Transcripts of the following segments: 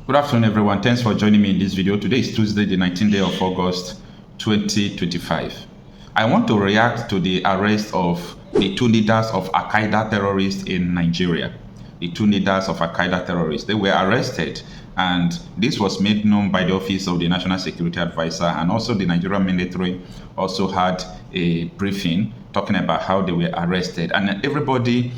Good afternoon, everyone. Thanks for joining me in this video. Today is Tuesday, the 19th day of August, 2025. I want to react to the arrest of the two leaders of Al-Qaida terrorists in Nigeria. The two leaders of Al-Qaida terrorists, they were arrested, and this was made known by the Office of the National Security Advisor, and also the Nigerian military also had a briefing talking about how they were arrested. And everybody,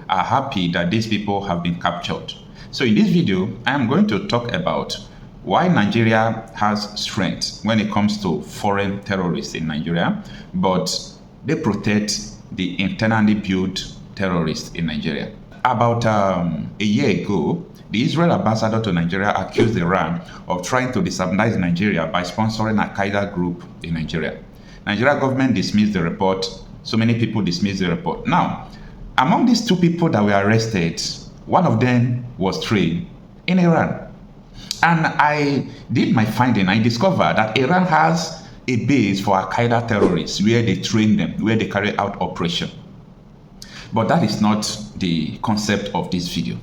are happy that these people have been captured. So in this video, I am going to talk about why Nigeria has strength when it comes to foreign terrorists in Nigeria, but they protect the internally built terrorists in Nigeria. About a year ago, the Israel ambassador to Nigeria accused Iran of trying to destabilize Nigeria by sponsoring an Al-Qaida group in Nigeria. Nigeria government dismissed the report. So many people dismissed the report. Now, among these two people that were arrested, one of them was trained in Iran. And I did my finding. I discovered that Iran has a base for Al-Qaida terrorists where they train them, where they carry out operation. But that is not the concept of this video.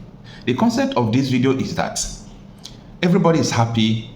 The concept of this video is that everybody is happy.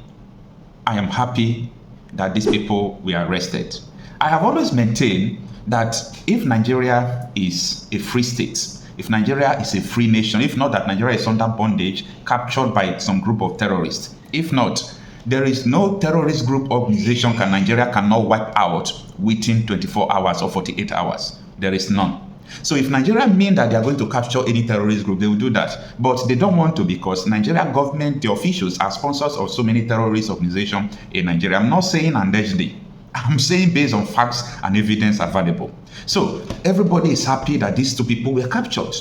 I am happy that these people were arrested. I have always maintained that if Nigeria is a free state, if Nigeria is a free nation, if not that Nigeria is under bondage, captured by some group of terrorists, if not, there is no terrorist group organization Nigeria cannot wipe out within 24 hours or 48 hours. There is none. So if Nigeria mean that they are going to capture any terrorist group, they will do that. But they don't want to, because Nigeria government, the officials, are sponsors of so many terrorist organizations in Nigeria. I'm not saying allegedly. I'm saying based on facts and evidence available. So everybody is happy that these two people were captured.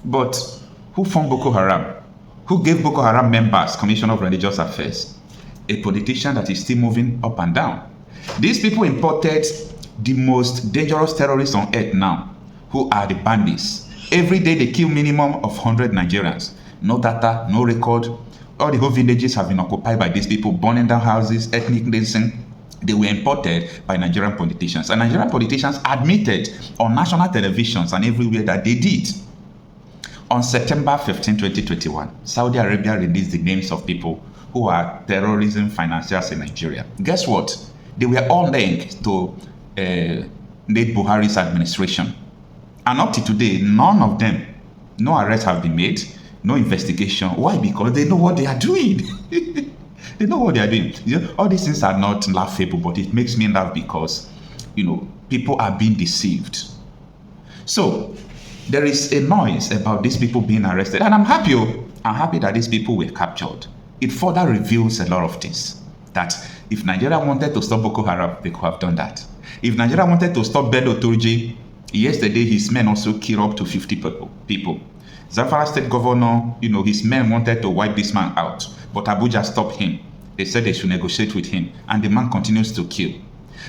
But who formed Boko Haram? Who gave Boko Haram members Commission of Religious Affairs? A politician that is still moving up and down. These people imported the most dangerous terrorists on earth now, who are the bandits. Every day they kill minimum of 100 Nigerians. No data, no record. All the whole villages have been occupied by these people, burning down houses, ethnic cleansing. They were imported by Nigerian politicians. And Nigerian politicians admitted on national televisions and everywhere that they did. On September 15, 2021, Saudi Arabia released the names of people who are terrorism financiers in Nigeria. Guess what? They were all linked to late Buhari's administration. And up to today, none of them, no arrests have been made, no investigation. Why? Because they know what they are doing. They know what they are doing. All these things are not laughable, but it makes me laugh because, people are being deceived. So there is a noise about these people being arrested, and I'm happy. I'm happy that these people were captured. It further reveals a lot of things. That if Nigeria wanted to stop Boko Haram, they could have done that. If Nigeria wanted to stop Bello Turji, yesterday his men also killed up to 50 people. Zamfara state governor, his men wanted to wipe this man out, but Abuja stopped him. They said they should negotiate with him, and the man continues to kill.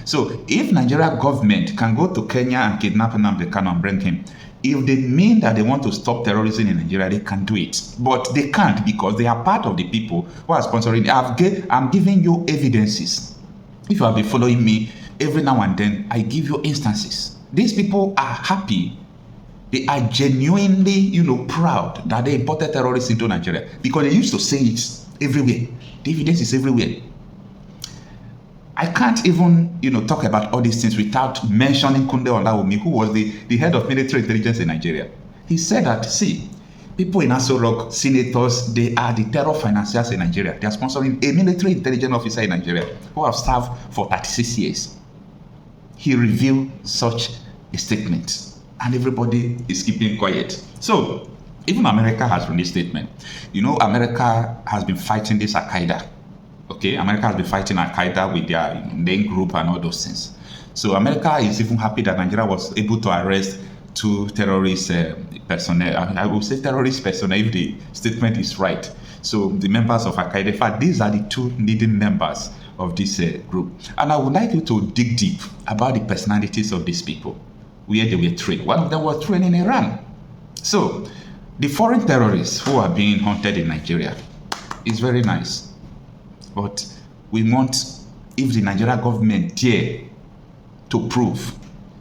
So if Nigeria government can go to Kenya and kidnap Nnamdi Kanu and bring him, if they mean that they want to stop terrorism in Nigeria, they can do it. But they can't, because they are part of the people who are sponsoring it. I'm giving you evidences. If you have been following me, every now and then, I give you instances. These people are happy. They are genuinely, proud that they imported terrorists into Nigeria, because they used to say it everywhere. The evidence is everywhere. I can't even, talk about all these things without mentioning Kunle Olawumi, who was the head of military intelligence in Nigeria. He said that, see, people in Aso Rock, senators, they are the terror financiers in Nigeria. They are sponsoring a military intelligence officer in Nigeria who have served for 36 years. He revealed such a statement, and everybody is keeping quiet. So even America has released a statement. America has been fighting this Al-Qaida. Okay, America has been fighting Al-Qaida with their name group and all those things. So America is even happy that Nigeria was able to arrest two terrorist personnel. I will say terrorist personnel if the statement is right. So the members of Al-Qaida, in fact, these are the two leading members of this group. And I would like you to dig deep about the personalities of these people, where they were trained. One of them was trained in Iran. So the foreign terrorists who are being hunted in Nigeria is very nice. But we want, if the Nigeria government dare to prove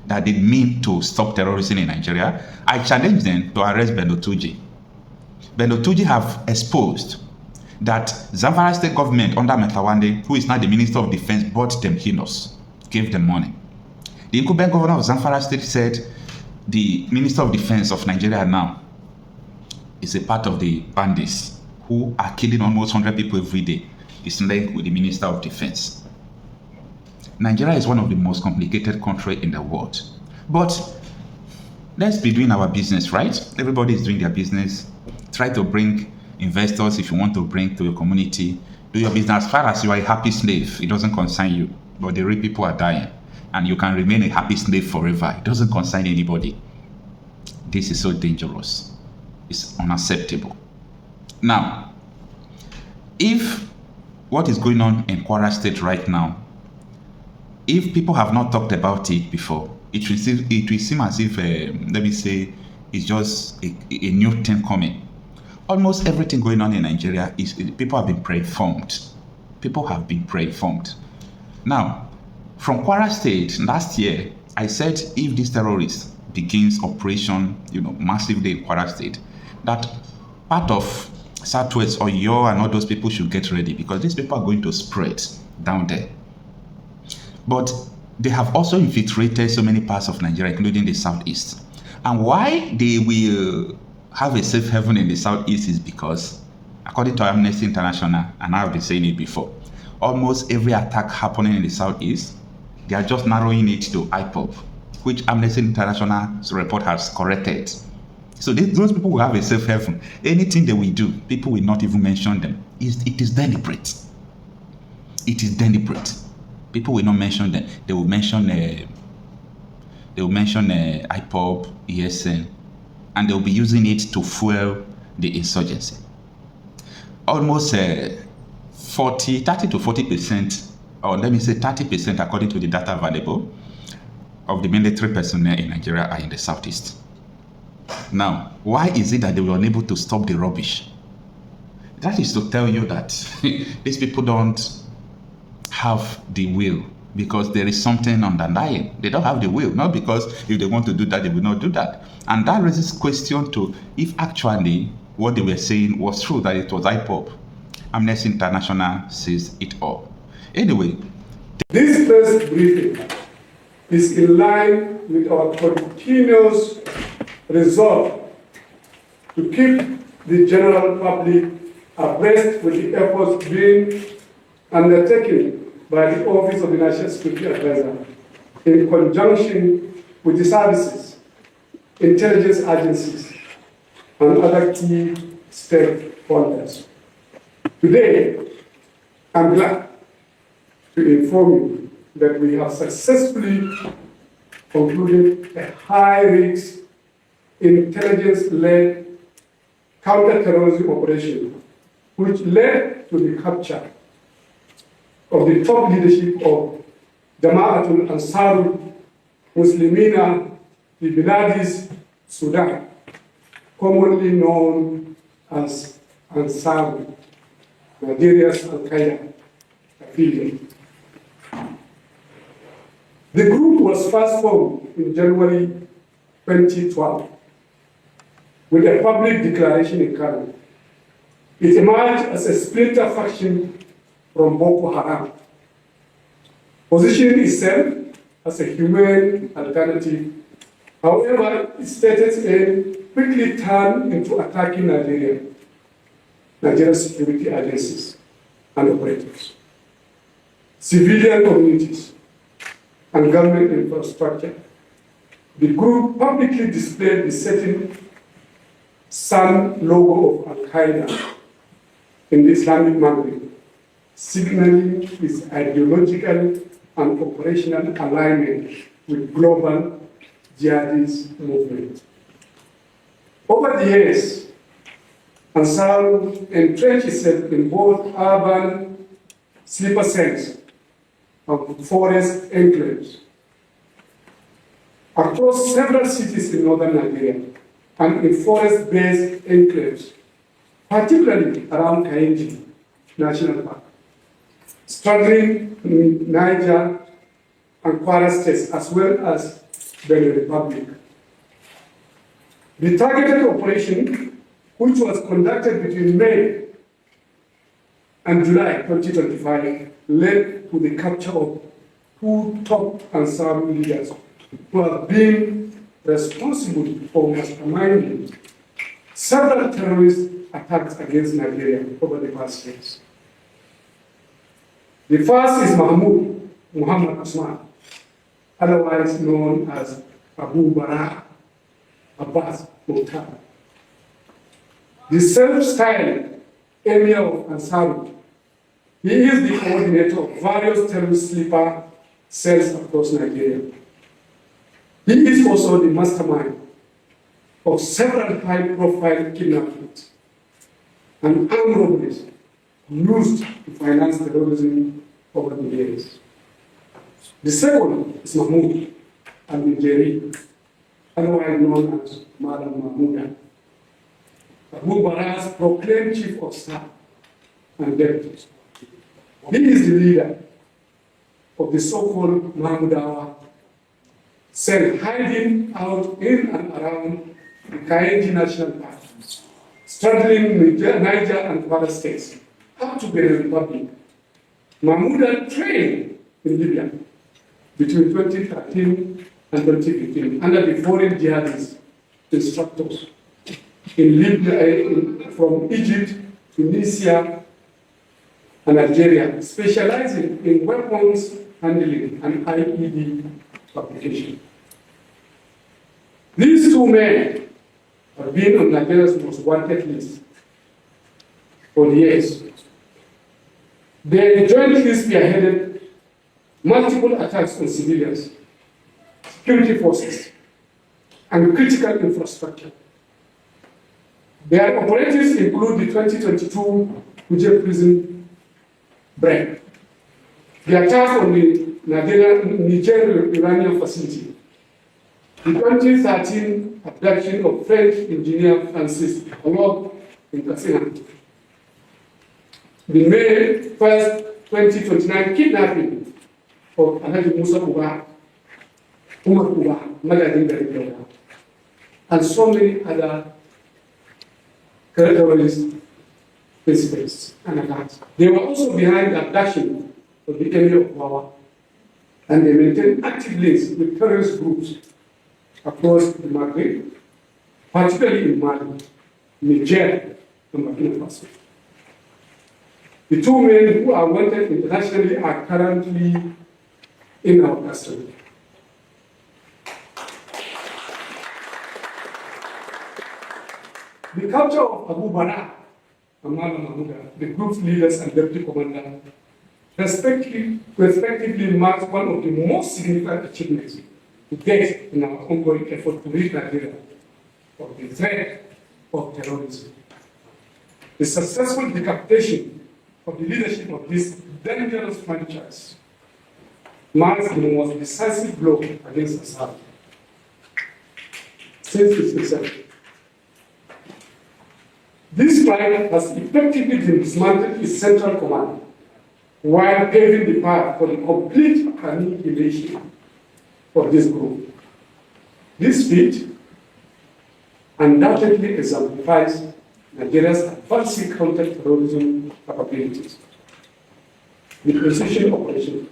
that they mean to stop terrorism in Nigeria, I challenge them to arrest Bello Turji. Bello Turji have exposed that Zamfara state government under Metawande, who is now the Minister of Defense, bought them Hinos, gave them money. The incumbent governor of Zamfara state said the Minister of Defense of Nigeria now is a part of the bandits who are killing almost 100 people every day. It's linked with the Minister of Defense. Nigeria is one of the most complicated countries in the world. But let's be doing our business, right? Everybody is doing their business. Try to bring investors if you want to bring to your community. Do your business as far as you are a happy slave. It doesn't concern you. But the real people are dying. And you can remain a happy slave forever. It doesn't concern anybody. This is so dangerous. It's unacceptable. Now, if what is going on in Kwara State right now, if people have not talked about it before, it will seem as if, let me say, it's just a new thing coming. Almost everything going on in Nigeria is people have been pre-informed. People have been pre-informed. Now, from Kwara State last year, I said if this terrorist begins operation, massively in Kwara State, that part of Southwest or Oyo and all those people should get ready because these people are going to spread down there. But they have also infiltrated so many parts of Nigeria, including the Southeast. And why they will have a safe haven in the Southeast is because, according to Amnesty International, and I've been saying it before, almost every attack happening in the Southeast, they are just narrowing it to ipob, which Amnesty International's report has corrected. So those people will have a safe haven. Anything they will do, people will not even mention them. It is deliberate. It is deliberate. People will not mention them. They will mention ipob, ESN, and they will be using it to fuel the insurgency. Almost 30 to 40%, or let me say 30%, according to the data available, of the military personnel in Nigeria are in the Southeast. Now, why is it that they were unable to stop the rubbish? That is to tell you that these people don't have the will because there is something underlying. They don't have the will, not because if they want to do that, they will not do that. And that raises question to if actually what they were saying was true, that it was ipob. Amnesty International says it all. Anyway. This first briefing is in line with our continuous resolve to keep the general public abreast with the efforts being undertaken by the Office of the National Security Advisor in conjunction with the services, intelligence agencies, and other key stakeholders. Today, I'm glad to inform you that we have successfully concluded a high-risk, intelligence-led counter-terrorism operation, which led to the capture of the top leadership of Jama'atul Ansarul Muslimina fi Biladis Sudan, commonly known as Ansar, Nigeria's Al-Qaída affiliate. The group was first formed in January 2012 with a public declaration in Kanu. It emerged as a splinter faction from Boko Haram, positioning itself as a humane alternative. However, its status aim quickly turned into attacking Nigerian security agencies and operators, civilian communities, and government infrastructure. The group publicly displayed the setting sun logo of Al-Qaída in the Islamic Maghreb, signaling its ideological and operational alignment with global jihadist movement. Over the years, Ansar entrenched itself in both urban sleeper cells and forest enclaves across several cities in northern Nigeria and in forest-based enclaves, particularly around Kainji National Park, straddling Niger and Kwara states, as well as Benin Republic. The targeted operation, which was conducted between May and July 2025 led to the capture of two top Ansar leaders who have been responsible for masterminding several terrorist attacks against Nigeria over the past years. The first is Muhammad Usman, otherwise known as Abu Bara Abbas Mukhtar. The self-styled Emir of Ansar. He is the coordinator of various terrorist sleeper cells across Nigeria. He is also the mastermind of several high-profile kidnappings and armed robberies used to finance terrorism over the years. The second is Mahmoud al-Nigeri, otherwise known as Madam Mahmouda, Abu Bara's proclaimed chief of staff and deputy. He is the leader of the so-called Mahmoudawa cell hiding out in and around the Kayenji National Park, straddling Niger and Kwara states, up to Benin Republic. Mahmouda trained in Libya between 2013 and 2015 under the foreign jihadist instructors in Libya, from Egypt, Tunisia, and Algeria, specializing in weapons handling and IED fabrication. These two men have been on Nigeria's most wanted list for years. They jointly spearheaded multiple attacks on civilians, security forces, and critical infrastructure. Their operatives include the 2022 Kuje prison break, the attack on the Niger uranium facility, the 2013 abduction of French engineer Francis Olog in Katsina, the May 1st, 2029 kidnapping of Alhaji Musa Uba, Umar Uba, Magadin Berikyoga, and so many other terrorist incidents and attacks. They were also behind the abduction of the Emir of Wawa, and they maintain active links with terrorist groups across the Maghreb, particularly in Mali, Niger, and Burkina Faso. The two men who are wanted internationally are currently in our custody. The capture of Abu Bara and Mala Mahmouda, the group's leaders and deputy commander, respectively marks one of the most significant achievements to date in our ongoing effort to rid Nigeria of the threat of terrorism. The successful decapitation of the leadership of this dangerous franchise marks the most decisive blow against Assad since its inception. This tribe has effectively dismantled its central command while paving the path for the complete annihilation of this group. This feat undoubtedly exemplifies Nigeria's advancing counter-terrorism capabilities. The precision operation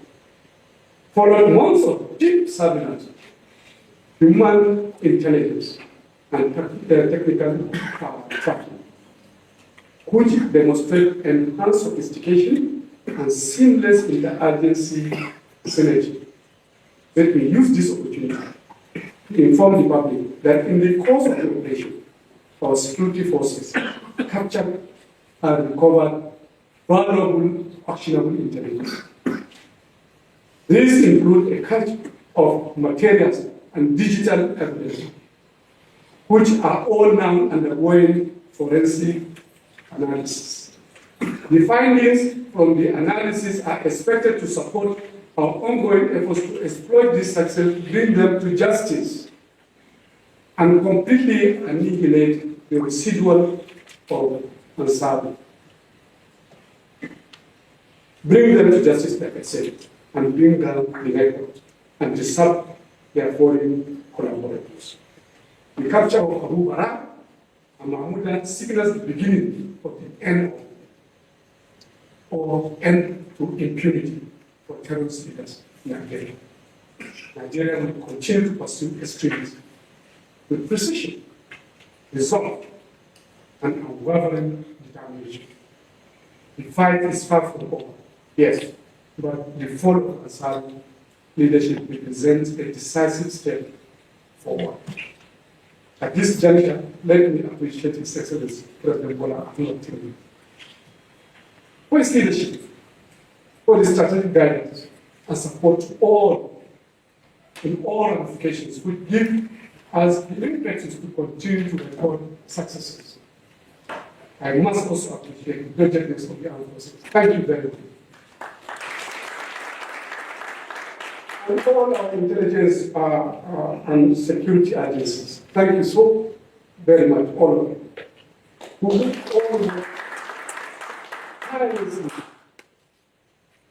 followed months of deep surveillance, human intelligence, and technical tracking, which demonstrate enhanced sophistication and seamless interagency synergy. Let me use this opportunity to inform the public that in the course of the operation, our security forces captured and recovered valuable actionable intelligence. These include a cache of materials and digital evidence, which are all now undergoing forensic analysis. The findings from the analysis are expected to support our ongoing efforts to exploit this success, bring them to justice, and completely annihilate the residual of Ansar. Bring them to justice, like I said, and bring down the network and disrupt their foreign collaborators. The capture of Abu Bara and Mahmouda signals the beginning of the end or end to impunity for terrorist leaders in Nigeria. Nigeria will continue to pursue extremism with precision, resolve, and unwavering determination. The fight is far from over, yes, but the fall of Assad leadership represents a decisive step forward. At this juncture, let me appreciate His Excellency President Bola Ahmed Tinubu for his leadership, for his strategic guidance and support to all in all ramifications, which give us the impetus to continue to record successes. I must also appreciate the diligence of the armed forces. Thank you very much. And all our intelligence and security agencies, thank you so very much, all of you, who all tirelessly,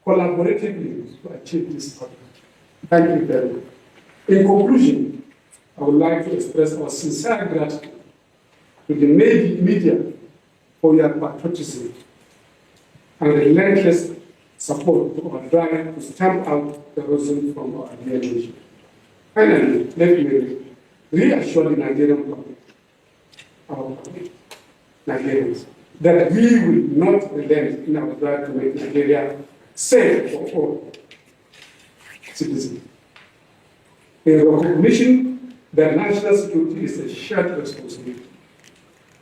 collaboratively to achieve this target. Thank you very much. In conclusion, I would like to express our sincere gratitude to the media for your patriotism and relentless support to our drive to stamp out terrorism from our dear nation. Finally, let me reassure the Nigerian public, our public, Nigerians, that we will not relent in our drive to make Nigeria safe for all citizens. In recognition that national security is a shared responsibility,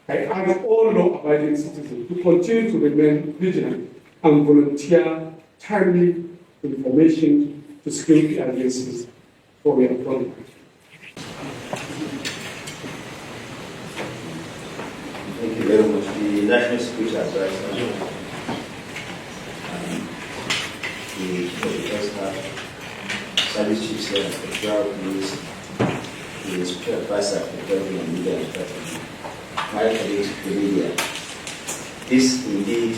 I urge all law-abiding citizens to continue to remain vigilant and volunteer timely information to security agencies for their employment. Thank you very much. The National Security Advisor, the Chief Service Chief Secretary, the Security Advisor for Government and Media and Strategy, my colleagues in the media. This indeed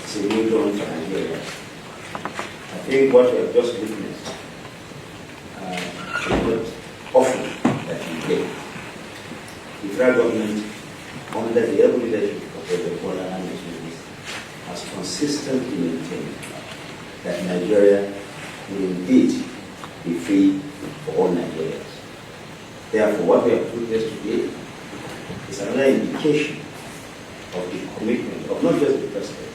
is a new dawn for Nigeria. I think what we have just witnessed is not often that we get. The federal government, under the able leadership of President Bola Ahmed Tinubu, has consistently maintained that Nigeria will indeed be free for all Nigerians. Therefore, what we have witnessed today is another indication of the commitment of not just the President,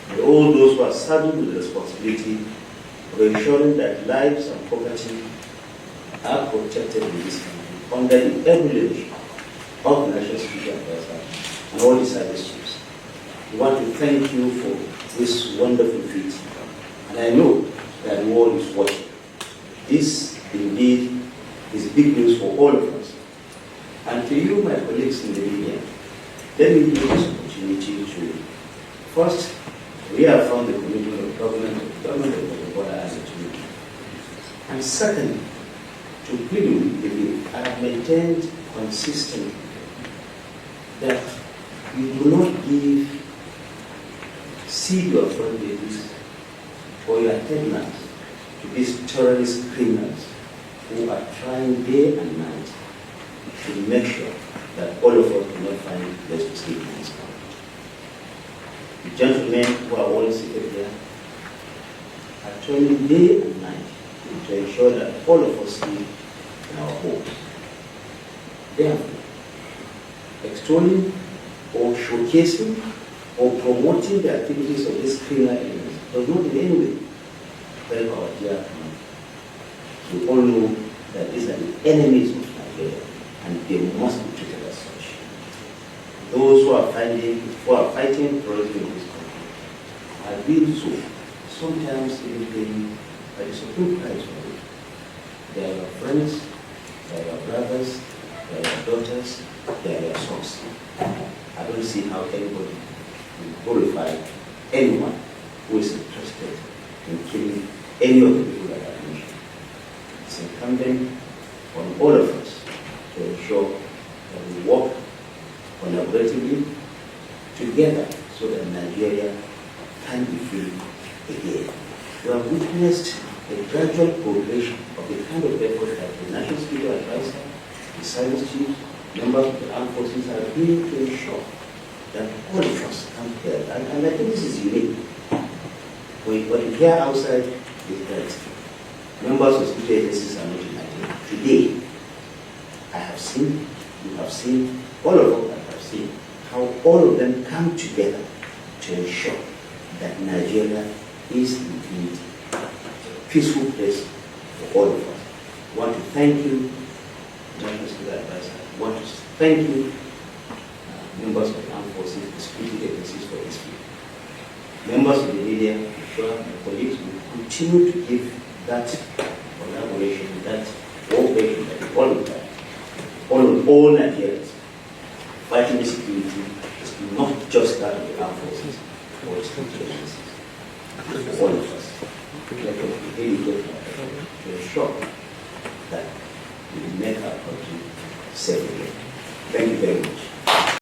but all those who are saddled with the responsibility of ensuring that lives and property are protected in this country under the able leadership of the National Security Advisor and all the service chiefs. We want to thank you for this wonderful feat, and I know that the world is watching. This indeed is big news for all of us. And to you, my colleagues in the media, let me use this opportunity to first reaffirm the commitment of the government of the border as a tool. And second, to plead with you, I have maintained consistently that you do not give seed your front babies or your tenants to these terrorist criminals who are trying day and night to make sure that all of us do not find place to sleep in this country. The gentlemen who are all seated here are toiling day and night to ensure that all of us sleep in our homes. Therefore, extolling or showcasing or promoting the activities of these criminal elements does not in any way help our dear country. We all know that these are the enemies of Nigeria, and they must be treated as such. Those who are fighting terrorism in this country are being so, sometimes even paying by the supreme price for it. They are your friends, they are your brothers, they are your daughters, they are your sons. I don't see how anybody will glorify anyone who is interested in killing any of the people that I mentioned. It's incumbent on all of us to ensure that we work collaboratively together so that Nigeria can be free again. We have witnessed a gradual progression of the kind of effort that the National Security Advisor, the service chiefs, members of the armed forces are doing to ensure that all of us come together. And I think this is unique. What you hear outside is that members of security agencies are not united. Today, I have seen, you have seen, all of us have seen how all of them come together to ensure that Nigeria is indeed a peaceful place for all of us. I want to thank you, National Security Advisor. I want to thank you, members of the armed forces, the security agencies for this week. Members of the media, I'm sure my colleagues will continue to give that collaboration, that cooperation that is all about. All Nigerians fighting the security is not just that of the armed forces or the security agencies. For all of us, like a really good to ensure that we make our country safe again. Thank you very much.